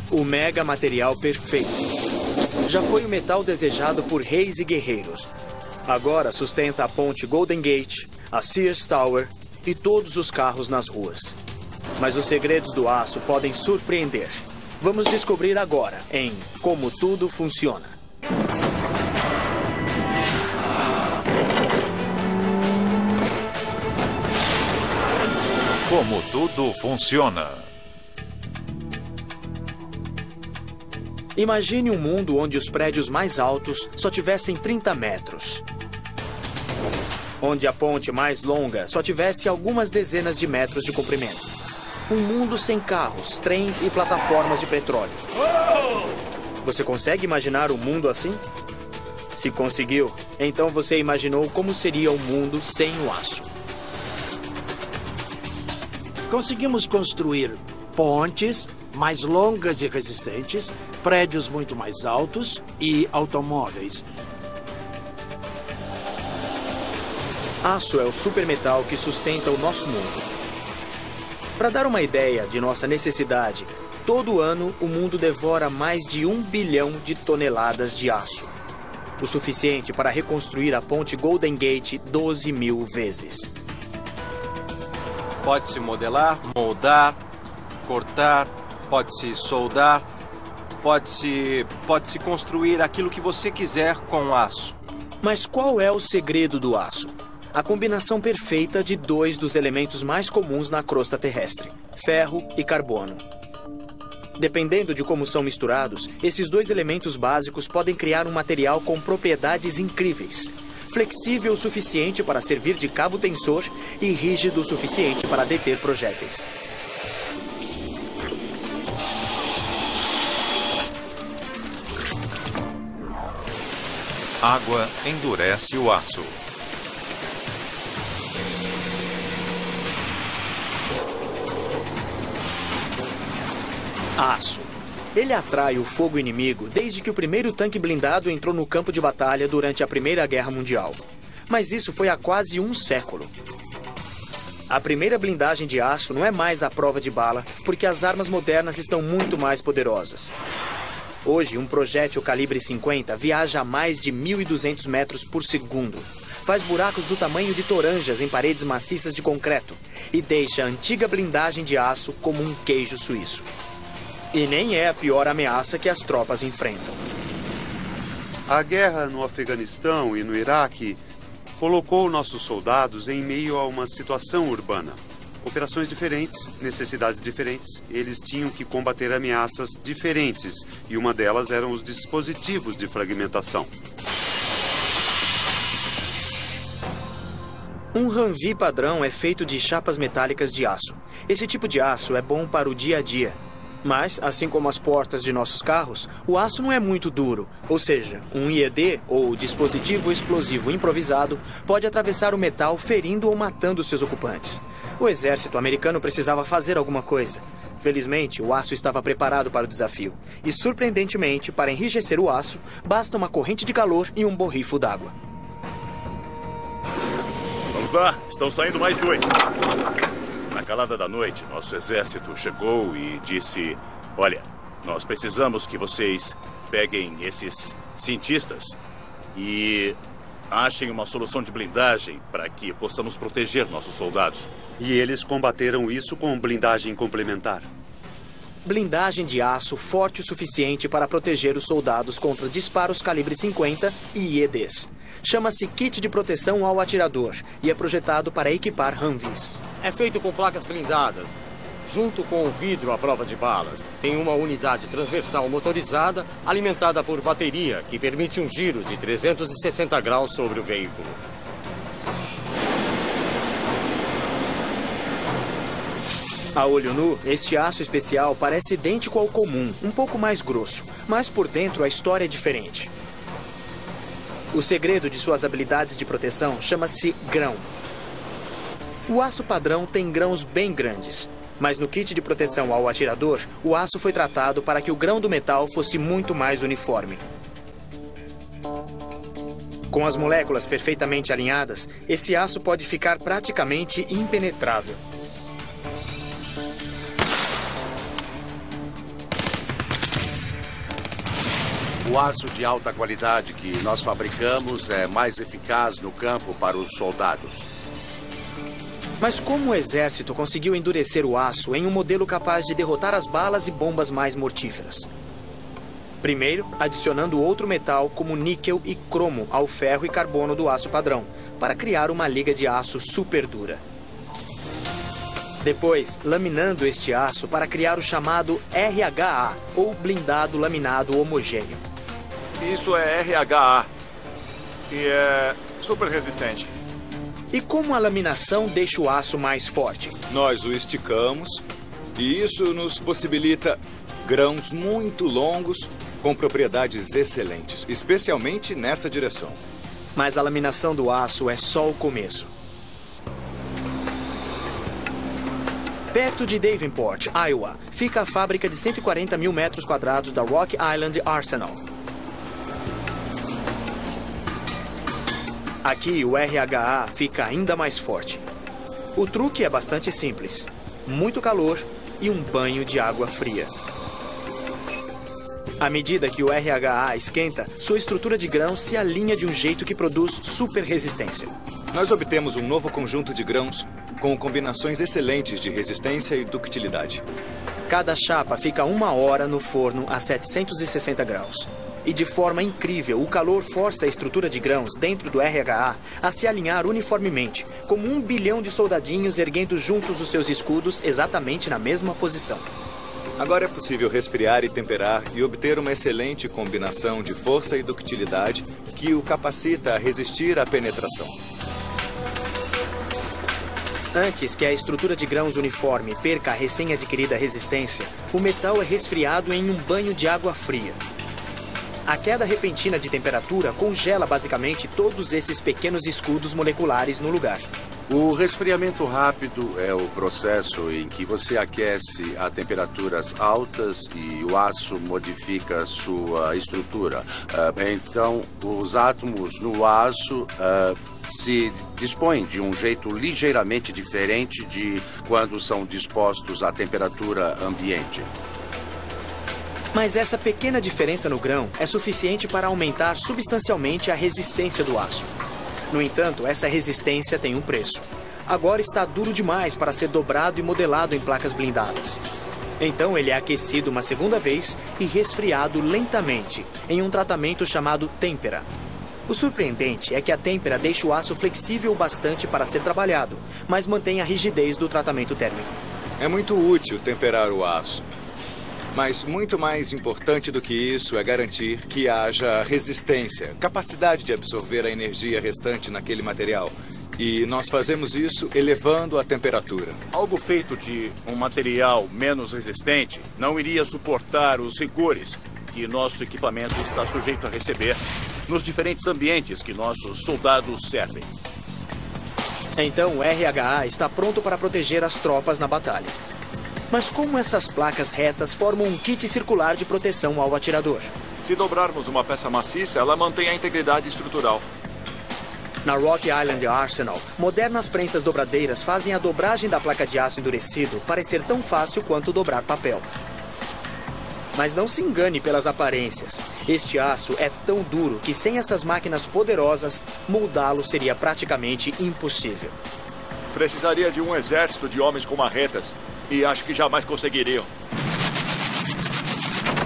O mega material perfeito. Já foi o metal desejado por reis e guerreiros. Agora sustenta a ponte Golden Gate, a Sears Tower e todos os carros nas ruas. Mas os segredos do aço podem surpreender. Vamos descobrir agora em Como Tudo Funciona. Como tudo funciona. Imagine um mundo onde os prédios mais altos só tivessem 30 metros. Onde a ponte mais longa só tivesse algumas dezenas de metros de comprimento. Um mundo sem carros, trens e plataformas de petróleo. Você consegue imaginar um mundo assim? Se conseguiu, então você imaginou como seria o mundo sem o aço. Conseguimos construir pontes mais longas e resistentes, prédios muito mais altos e automóveis. Aço é o supermetal que sustenta o nosso mundo. Para dar uma ideia de nossa necessidade, todo ano o mundo devora mais de 1 bilhão de toneladas de aço. O suficiente para reconstruir a ponte Golden Gate 12.000 vezes. Pode-se modelar, moldar, cortar, pode-se soldar, pode-se construir aquilo que você quiser com aço. Mas qual é o segredo do aço? A combinação perfeita de dois dos elementos mais comuns na crosta terrestre, ferro e carbono. Dependendo de como são misturados, esses dois elementos básicos podem criar um material com propriedades incríveis. Flexível o suficiente para servir de cabo tensor e rígido o suficiente para deter projéteis. Água endurece o aço. Aço. Ele atrai o fogo inimigo desde que o primeiro tanque blindado entrou no campo de batalha durante a Primeira Guerra Mundial. Mas isso foi há quase um século. A primeira blindagem de aço não é mais à prova de bala, porque as armas modernas estão muito mais poderosas. Hoje, um projétil calibre 50 viaja a mais de 1.200 metros por segundo. Faz buracos do tamanho de toranjas em paredes maciças de concreto e deixa a antiga blindagem de aço como um queijo suíço. E nem é a pior ameaça que as tropas enfrentam. A guerra no Afeganistão e no Iraque colocou nossos soldados em meio a uma situação urbana. Operações diferentes, necessidades diferentes. Eles tinham que combater ameaças diferentes e uma delas eram os dispositivos de fragmentação. Um Humvee padrão é feito de chapas metálicas de aço. Esse tipo de aço é bom para o dia a dia. Mas, assim como as portas de nossos carros, o aço não é muito duro. Ou seja, um IED, ou dispositivo explosivo improvisado, pode atravessar o metal ferindo ou matando seus ocupantes. O exército americano precisava fazer alguma coisa. Felizmente, o aço estava preparado para o desafio. E, surpreendentemente, para enrijecer o aço, basta uma corrente de calor e um borrifo d'água. Vamos lá, estão saindo mais dois. Na calada da noite, nosso exército chegou e disse: olha, nós precisamos que vocês peguem esses cientistas e achem uma solução de blindagem para que possamos proteger nossos soldados. E eles combateram isso com blindagem complementar. Blindagem de aço forte o suficiente para proteger os soldados contra disparos calibre 50 e IEDs. Chama-se Kit de Proteção ao Atirador e é projetado para equipar Humvees. É feito com placas blindadas, junto com o vidro à prova de balas. Tem uma unidade transversal motorizada, alimentada por bateria, que permite um giro de 360 graus sobre o veículo. A olho nu, este aço especial parece idêntico ao comum, um pouco mais grosso, mas por dentro a história é diferente. O segredo de suas habilidades de proteção chama-se grão. O aço padrão tem grãos bem grandes, mas no kit de proteção ao atirador, o aço foi tratado para que o grão do metal fosse muito mais uniforme. Com as moléculas perfeitamente alinhadas, esse aço pode ficar praticamente impenetrável. O aço de alta qualidade que nós fabricamos é mais eficaz no campo para os soldados. Mas como o exército conseguiu endurecer o aço em um modelo capaz de derrotar as balas e bombas mais mortíferas? Primeiro, adicionando outro metal como níquel e cromo ao ferro e carbono do aço padrão, para criar uma liga de aço super dura. Depois, laminando este aço para criar o chamado RHA, ou blindado laminado homogêneo. Isso é RHA, e é super resistente. E como a laminação deixa o aço mais forte? Nós o esticamos e isso nos possibilita grãos muito longos com propriedades excelentes, especialmente nessa direção. Mas a laminação do aço é só o começo. Perto de Davenport, Iowa, fica a fábrica de 140 mil metros quadrados da Rock Island Arsenal. Aqui o RHA fica ainda mais forte. O truque é bastante simples. Muito calor e um banho de água fria. À medida que o RHA esquenta, sua estrutura de grãos se alinha de um jeito que produz super resistência. Nós obtemos um novo conjunto de grãos com combinações excelentes de resistência e ductilidade. Cada chapa fica 1 hora no forno a 760 graus. E de forma incrível, o calor força a estrutura de grãos dentro do RHA a se alinhar uniformemente, como 1 bilhão de soldadinhos erguendo juntos os seus escudos exatamente na mesma posição. Agora é possível resfriar e temperar e obter uma excelente combinação de força e ductilidade que o capacita a resistir à penetração. Antes que a estrutura de grãos uniforme perca a recém-adquirida resistência, o metal é resfriado em um banho de água fria. A queda repentina de temperatura congela basicamente todos esses pequenos escudos moleculares no lugar. O resfriamento rápido é o processo em que você aquece a temperaturas altas e o aço modifica sua estrutura. Então, os átomos no aço se dispõem de um jeito ligeiramente diferente de quando são dispostos à temperatura ambiente. Mas essa pequena diferença no grão é suficiente para aumentar substancialmente a resistência do aço. No entanto, essa resistência tem um preço. Agora está duro demais para ser dobrado e modelado em placas blindadas. Então ele é aquecido uma segunda vez e resfriado lentamente em um tratamento chamado têmpera. O surpreendente é que a têmpera deixa o aço flexível o bastante para ser trabalhado, mas mantém a rigidez do tratamento térmico. É muito útil temperar o aço. Mas muito mais importante do que isso é garantir que haja resistência, capacidade de absorver a energia restante naquele material. E nós fazemos isso elevando a temperatura. Algo feito de um material menos resistente não iria suportar os rigores que nosso equipamento está sujeito a receber nos diferentes ambientes que nossos soldados servem. Então o RHA está pronto para proteger as tropas na batalha. Mas como essas placas retas formam um kit circular de proteção ao atirador? Se dobrarmos uma peça maciça, ela mantém a integridade estrutural. Na Rock Island Arsenal, modernas prensas dobradeiras fazem a dobragem da placa de aço endurecido parecer tão fácil quanto dobrar papel. Mas não se engane pelas aparências. Este aço é tão duro que sem essas máquinas poderosas, moldá-lo seria praticamente impossível. Precisaria de um exército de homens com marretas. E acho que jamais conseguiriam.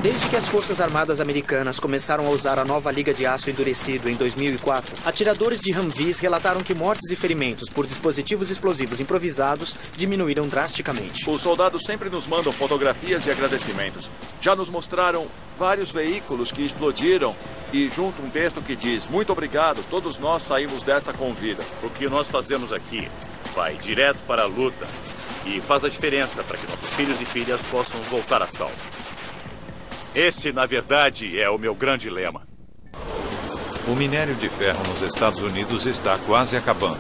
Desde que as Forças Armadas Americanas começaram a usar a nova liga de aço endurecido em 2004, atiradores de Humvees relataram que mortes e ferimentos por dispositivos explosivos improvisados diminuíram drasticamente. Os soldados sempre nos mandam fotografias e agradecimentos. Já nos mostraram vários veículos que explodiram e junto um texto que diz: muito obrigado, todos nós saímos dessa com vida. O que nós fazemos aqui vai direto para a luta e faz a diferença para que nossos filhos e filhas possam voltar a salvo. Esse, na verdade, é o meu grande lema. O minério de ferro nos Estados Unidos está quase acabando.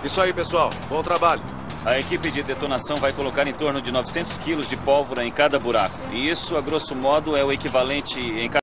Isso aí, pessoal. Bom trabalho. A equipe de detonação vai colocar em torno de 900 quilos de pólvora em cada buraco. E isso, a grosso modo, é o equivalente em cada